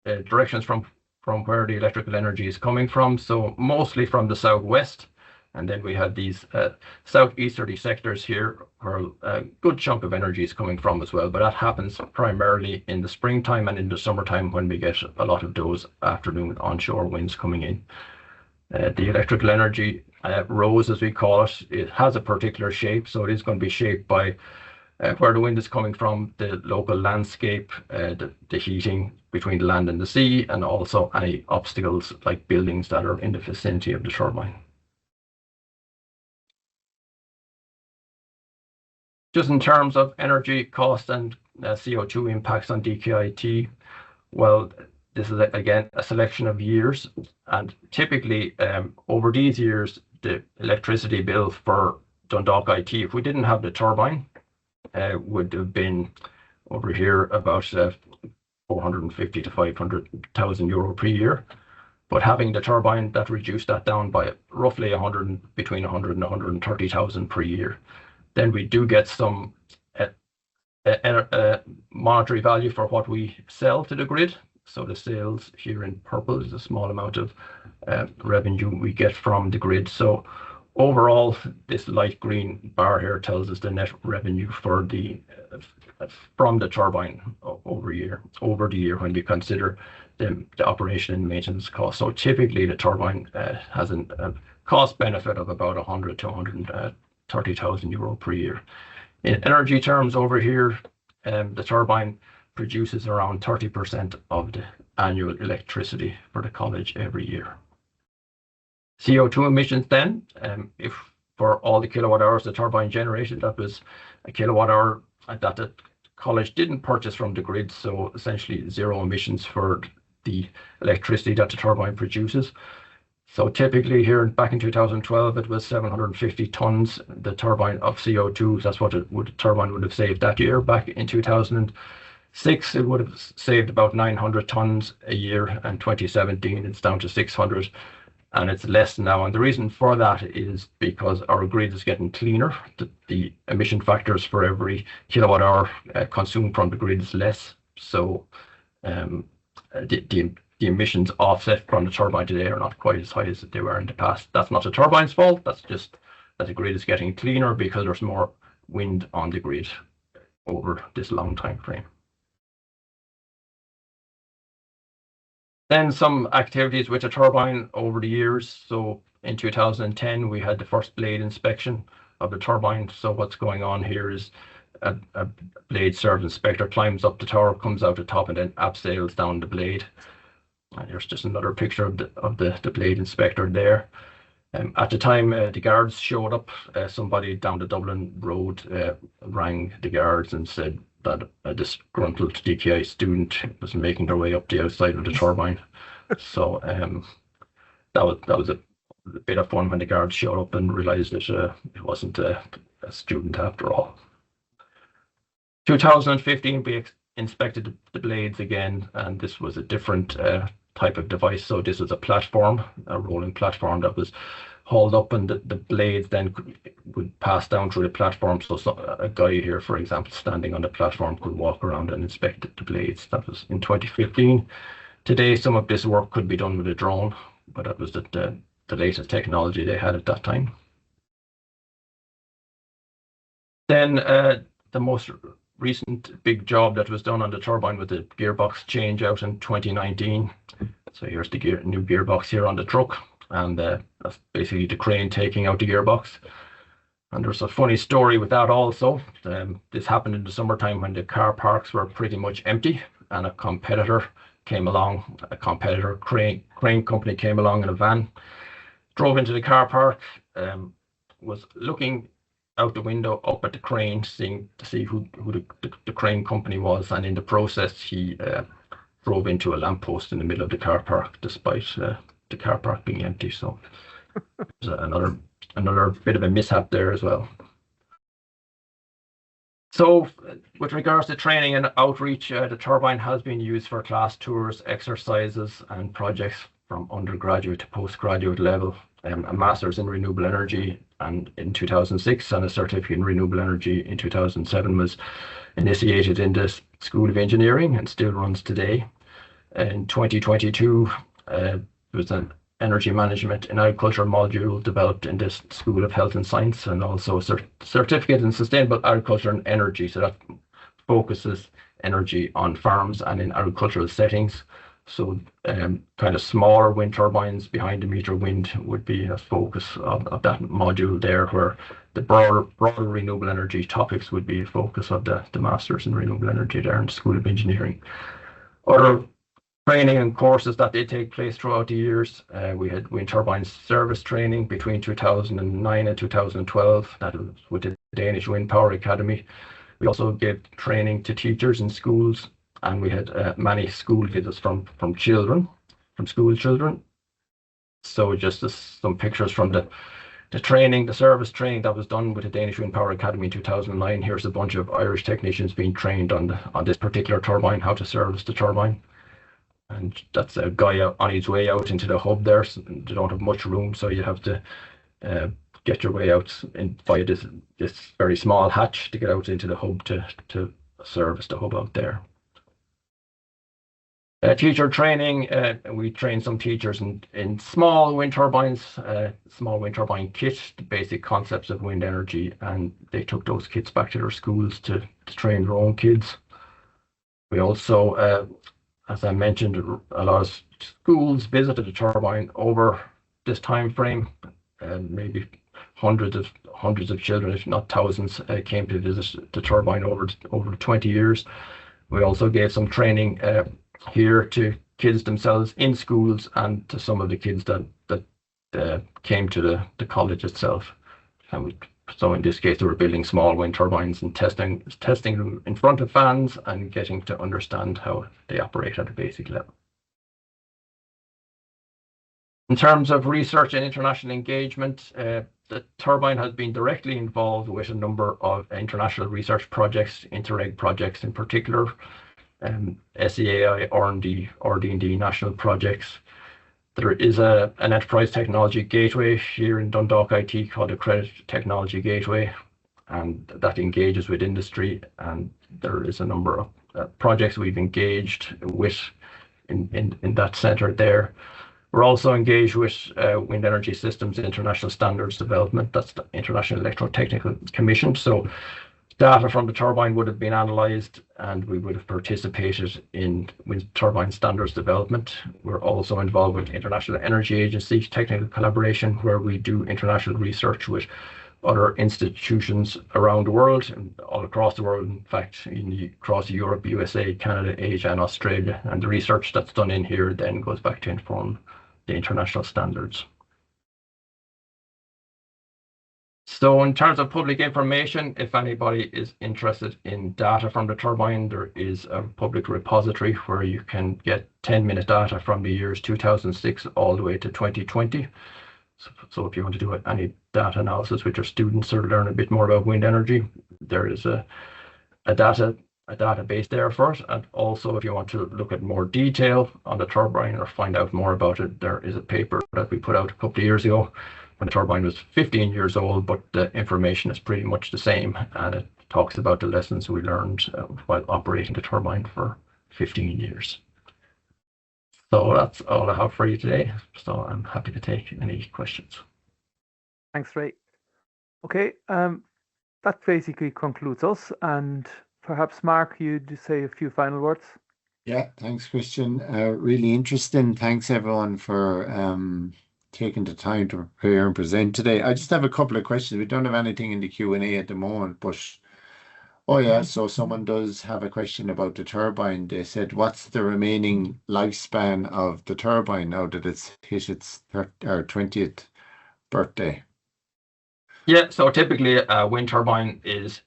E: directions from where the electrical energy is coming from. So mostly from the southwest. And then we have these southeasterly sectors here where a good chunk of energy is coming from as well. But that happens primarily in the springtime and in the summertime when we get a lot of those afternoon onshore winds coming in. The electrical energy rose, as we call it, it has a particular shape. So it is going to be shaped by where the wind is coming from, the local landscape, the heating between the land and the sea, and also any obstacles like buildings that are in the vicinity of the turbine. Just in terms of energy cost and CO2 impacts on DkIT, well, this is again a selection of years, and typically over these years, the electricity bill for Dundalk IT, if we didn't have the turbine, would have been over here about 450 to 500,000 euro per year. But having the turbine, that reduced that down by roughly between 100 and 130,000 per year. Then we do get some monetary value for what we sell to the grid. So the sales here in purple is a small amount of revenue we get from the grid. So overall, this light green bar here tells us the net revenue for from the turbine over the year when we consider the operation and maintenance costs. So typically the turbine has a cost benefit of about 100 to 130,000 euro per year. In energy terms over here, the turbine produces around 30% of the annual electricity for the college every year. CO2 emissions then, if for all the kilowatt hours the turbine generated, that was a kilowatt hour that the college didn't purchase from the grid, so essentially zero emissions for the electricity that the turbine produces. So typically here back in 2012, it was 750 tons, the turbine of CO2. That's what the turbine would have saved that year. Back in 2006, it would have saved about 900 tons a year, and 2017, it's down to 600. And it's less now. And the reason for that is because our grid is getting cleaner. The emission factors for every kilowatt hour consumed from the grid is less. So the emissions offset from the turbine today are not quite as high as they were in the past. That's not the turbine's fault. That's just that the grid is getting cleaner because there's more wind on the grid over this long time frame. Then some activities with the turbine over the years. So in 2010, we had the first blade inspection of the turbine. So what's going on here is a blade service inspector climbs up the tower, comes out the top, and then abseils down the blade. And here's just another picture of the blade inspector there. At the time, the guards showed up. Somebody down the Dublin road rang the guards and said that a disgruntled DkIT student was making their way up the outside of the turbine. So that was a bit of fun when the guards showed up and realised that it wasn't a student after all. 2015, we inspected the blades again, and this was a different type of device. So this was a platform, a rolling platform that was hauled up, and the blades then would pass down through the platform. So a guy here, for example, standing on the platform could walk around and inspect the blades. That was in 2015. Today, some of this work could be done with a drone, but that was the latest technology they had at that time. Then the most recent big job that was done on the turbine with the gearbox change out in 2019. So here's the new gearbox here on the truck, and that's basically the crane taking out the gearbox. And there's a funny story with that also. This happened in the summertime when the car parks were pretty much empty, and a competitor came along, crane company came along in a van, drove into the car park, was looking out the window up at the crane, to see who the crane company was, and in the process he drove into a lamppost in the middle of the car park, despite the car park being empty. So there's another bit of a mishap there as well. So with regards to training and outreach, the turbine has been used for class tours, exercises and projects from undergraduate to postgraduate level. A master's in renewable energy and in 2006, and a certificate in renewable energy in 2007 was initiated in the School of Engineering and still runs today. In 2022, there was an energy management in agriculture module developed in the School of Health and Science, and also a certificate in sustainable agriculture and energy. So that focuses energy on farms and in agricultural settings. So kind of smaller wind turbines, behind the meter wind would be a focus of that module there, where the broader renewable energy topics would be a focus of the Masters in Renewable Energy there in the School of Engineering. Other training and courses that did take place throughout the years, we had wind turbine service training between 2009 and 2012. That was with the Danish Wind Power Academy. We also gave training to teachers in schools, and we had many school visits from school children. So just some pictures from the training, the service training that was done with the Danish Wind Power Academy in 2009. Here's a bunch of Irish technicians being trained on this particular turbine, how to service the turbine. And that's a guy on his way out into the hub there. So they don't have much room, so you have to get your way out via this very small hatch to get out into the hub to service the hub out there. Teacher training, we trained some teachers in small wind turbines, small wind turbine kit, the basic concepts of wind energy, and they took those kits back to their schools to train their own kids. We also, as I mentioned, a lot of schools visited the turbine over this time frame, and maybe hundreds of children, if not thousands, came to visit the turbine over 20 years. We also gave some training here to kids themselves in schools and to some of the kids that came to the college itself. So in this case, they were building small wind turbines and testing them in front of fans and getting to understand how they operate at a basic level. In terms of research and international engagement, the turbine has been directly involved with a number of international research projects, Interreg projects in particular, SEA, R&D, RD&D national projects. There is an enterprise technology gateway here in Dundalk IT called Accredited Technology Gateway, and that engages with industry. And there is a number of projects we've engaged with in that centre there. We're also engaged with Wind Energy Systems International Standards Development. That's the International Electrotechnical Commission. So data from the turbine would have been analysed and we would have participated in wind turbine standards development. We're also involved with International Energy Agency technical collaboration, where we do international research with other institutions around the world and all across the world, in fact, across Europe, USA, Canada, Asia and Australia. And the research that's done in here then goes back to inform the international standards. So in terms of public information, if anybody is interested in data from the turbine, there is a public repository where you can get 10-minute data from the years 2006 all the way to 2020. So if you want to do any data analysis with your students or learn a bit more about wind energy, there is a database there for it. And also if you want to look at more detail on the turbine or find out more about it, there is a paper that we put out a couple of years ago when the turbine was 15 years old, but the information is pretty much the same, and it talks about the lessons we learned while operating the turbine for 15 years. So that's all I have for you today. So I'm happy to take any questions.
B: Thanks, Ray. Okay, that basically concludes us, and perhaps Mark, you'd say a few final words.
A: Yeah, thanks, Christian. Really interesting. Thanks everyone for taking the time to prepare and present today. I just have a couple of questions. We don't have anything in the Q&A at the moment, but oh yeah, so someone does have a question about the turbine. They said, what's the remaining lifespan of the turbine now that it's hit its 20th birthday?
E: Yeah, so typically a wind turbine has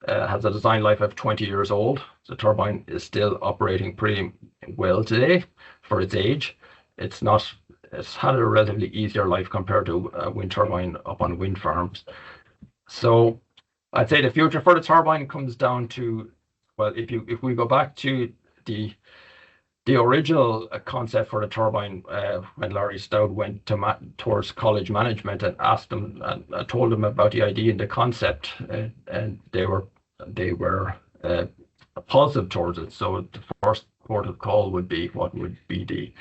E: a design life of 20 years old. The turbine is still operating pretty well today for its age. It's had a relatively easier life compared to a wind turbine up on wind farms. So I'd say the future for the turbine comes down to, well, if we go back to the original concept for the turbine, when Larry Stout went towards college management and asked them and told them about the idea and the concept, and they were positive towards it. So the first port of call would be, what would be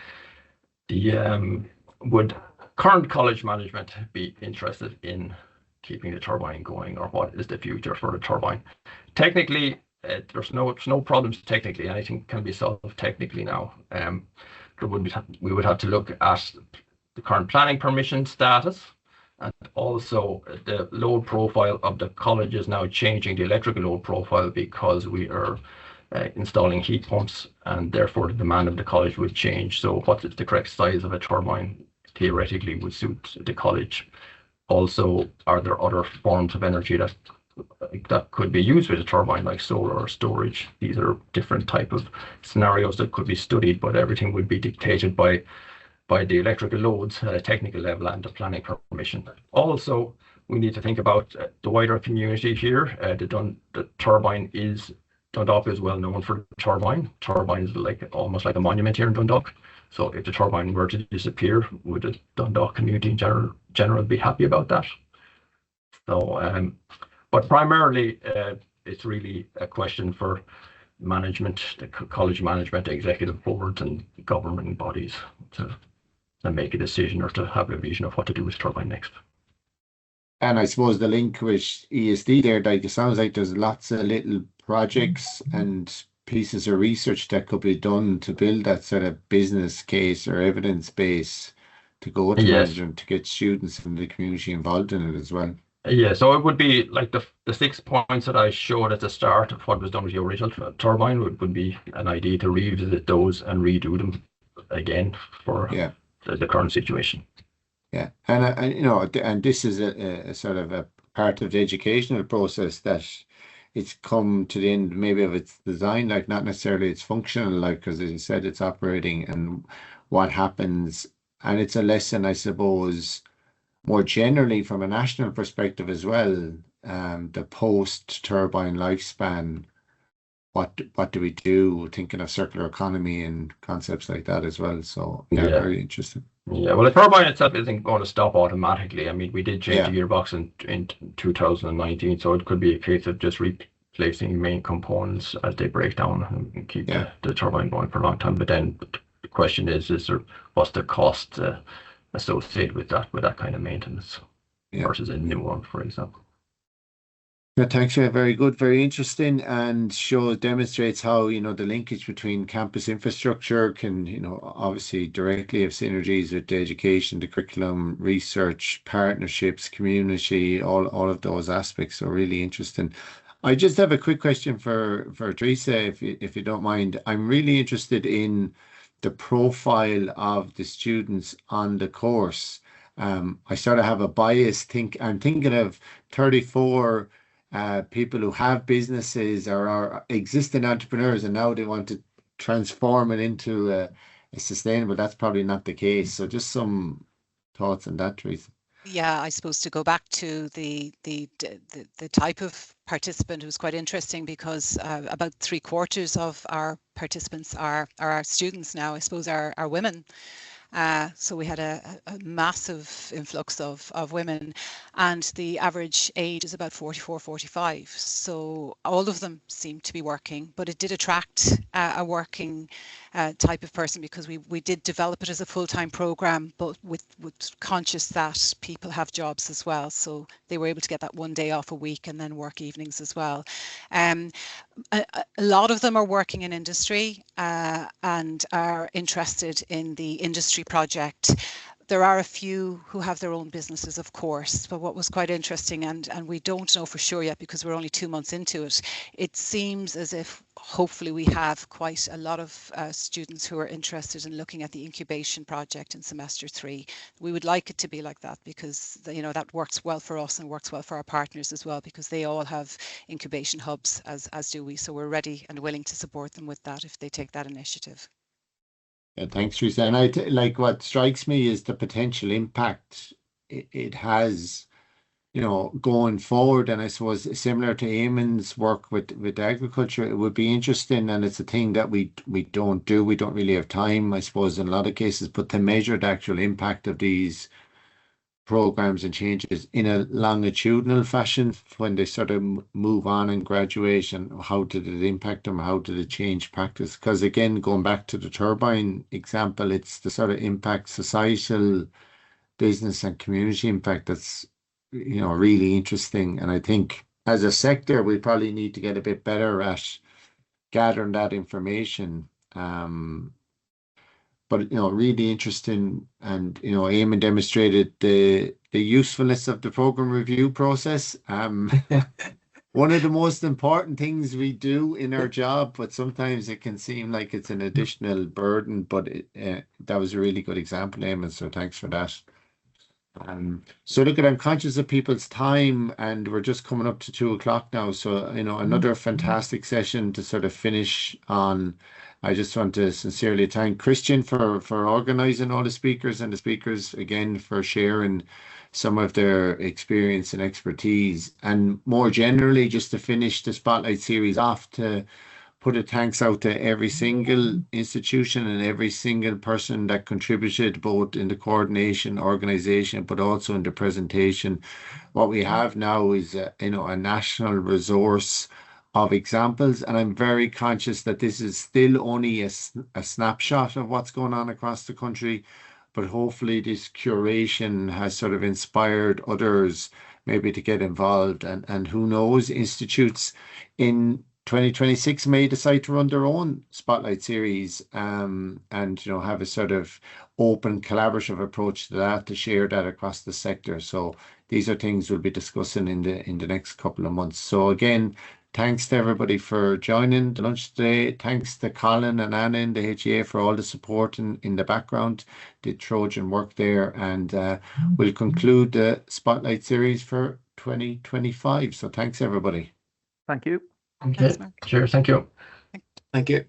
E: would current college management be interested in keeping the turbine going, or what is the future for the turbine? Technically, there's no problems technically. Anything can be solved technically now. We would have to look at the current planning permission status, and also the load profile of the college is now changing the electrical load profile because we are installing heat pumps, and therefore the demand of the college will change. So what is the correct size of a turbine theoretically would suit the college? Also, are there other forms of energy that could be used with a turbine, like solar or storage? These are different type of scenarios that could be studied, but everything would be dictated by the electrical loads at a technical level and the planning permission. Also, we need to think about the wider community here. The turbine is, Dundalk is well known for the turbine. Turbine is almost like a monument here in Dundalk. So if the turbine were to disappear, would the Dundalk community in general be happy about that? So, but primarily, it's really a question for management, the college management, executive boards, and governing bodies to make a decision or to have a vision of what to do with the turbine next.
A: And I suppose the link with ESD there, like, it sounds like there's lots of little projects and pieces of research that could be done to build that sort of business case or evidence base to go to management, to get students and the community involved in it as well.
E: Yeah, so it would be like the 6 points that I showed at the start of what was done with the original turbine would be an idea to revisit those and redo them again for
A: Yeah.
E: the current situation.
A: Yeah, and you know, and this is a sort of a part of the educational process that it's come to the end maybe of its design, like not necessarily its functional, like because as you said, it's operating and what happens, and it's a lesson, I suppose, more generally from a national perspective as well. The post turbine lifespan. What do we do? Thinking of circular economy and concepts like that as well. So yeah,
E: Yeah.
A: very interesting.
E: Yeah, well, the turbine itself isn't going to stop automatically. I mean, we did change
A: Yeah.
E: the gearbox in 2019, so it could be a case of just replacing main components as they break down and keep
A: Yeah.
E: the turbine going for a long time. But then the question is there what's the cost associated with that kind of maintenance
A: Yeah.
E: versus a new one, for example?
A: Yeah, thanks. Yeah, very good, very interesting, and demonstrates how, you know, the linkage between campus infrastructure can, you know, obviously directly have synergies with the education, the curriculum, research, partnerships, community, all of those aspects. So really interesting. I just have a quick question for Teresa, if you don't mind. I'm really interested in the profile of the students on the course. I sort of have a bias. I'm thinking of 34 people who have businesses or are existing entrepreneurs, and now they want to transform it into a sustainable. That's probably not the case. So just some thoughts on that, Teresa.
D: Yeah, I suppose to go back to the type of participant, was quite interesting because about 3/4 of our participants are our students now. I suppose are women. So we had a massive influx of women, and the average age is about 44, 45. So all of them seem to be working, but it did attract a working type of person because we did develop it as a full-time program, but with conscious that people have jobs as well. So they were able to get that one day off a week and then work evenings as well. A lot of them are working in industry and are interested in the industry project. There are a few who have their own businesses, of course, but what was quite interesting, and we don't know for sure yet because we're only 2 months into it, it seems as if hopefully we have quite a lot of students who are interested in looking at the incubation project in semester 3. We would like it to be like that because, you know, that works well for us and works well for our partners as well, because they all have incubation hubs, as do we. So we're ready and willing to support them with that if they take that initiative.
A: Yeah, thanks, Teresa. And like what strikes me is the potential impact it has, you know, going forward. And I suppose similar to Eamonn's work with agriculture, it would be interesting. And it's a thing that we don't do. We don't really have time, I suppose, in a lot of cases, but to measure the actual impact of these programs and changes in a longitudinal fashion when they sort of move on and graduate, and how did it impact them? How did it change practice? Because again, going back to the turbine example, it's the sort of impact, societal, business and community impact that's, you know, really interesting. And I think as a sector, we probably need to get a bit better at gathering that information. But you know, really interesting, and you know, Eamon demonstrated the usefulness of the program review process. One of the most important things we do in our job, but sometimes it can seem like it's an additional burden. But that was a really good example, Eamon. So thanks for that. So look, I'm conscious of people's time, and we're just coming up to 2 o'clock now. So, you know, another fantastic session to sort of finish on. I just want to sincerely thank Christian for organizing all the speakers, and the speakers again for sharing some of their experience and expertise. And more generally, just to finish the Spotlight series off, to put a thanks out to every single institution and every single person that contributed, both in the coordination, organization, but also in the presentation. What we have now is you know, a national resource of examples, and I'm very conscious that this is still only a snapshot of what's going on across the country, but hopefully this curation has sort of inspired others maybe to get involved, and who knows, institutes in 2026 may decide to run their own spotlight series, and have a sort of open collaborative approach to that, to share that across the sector. So these are things we'll be discussing in the next couple of months. So again, thanks to everybody for joining the lunch today. Thanks to Colin and Anna in the HEA for all the support in the background, the Trojan work there, and we'll conclude the spotlight series for 2025. So thanks everybody.
B: Thank you.
E: Okay.
D: Thanks, Mark.
E: Cheers. Thank you.
C: Thank you.